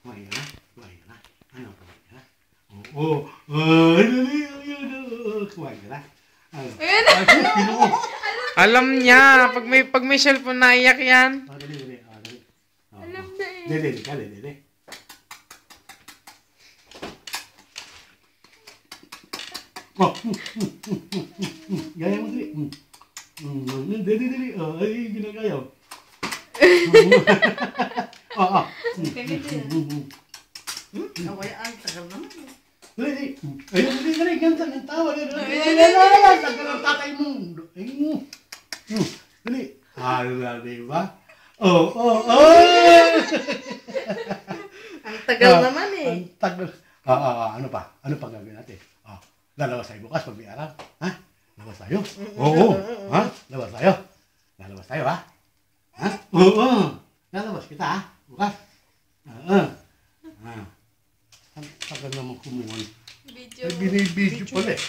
Kumain ka na? Kumain ka na? Ano, kumain ka na? Oo. Kumain ka na? Ano? Alam niya, pag may cellphone naiyak yan. Dali. Alam na eh. Dali. Oh, gaya mo dali. Dali. Ay, ginagayaw. Away tagal naman. Dali. Dali. Ganda ng tawa. Tagal ng tatay mo. Dali. Hala, diba? Oh. Ang tagal naman eh. Ang tagal. Ano pa? Ano pa gagawin natin? Lalabas tayo bukas pag may araw. Ha? Lalabas tayo? Oo. Ha? Lalabas tayo, ha? Ha? Oo. Lalabas kita, ha? Bukas. Ang tagal naman kumuha. Video. Binibidyo pala eh.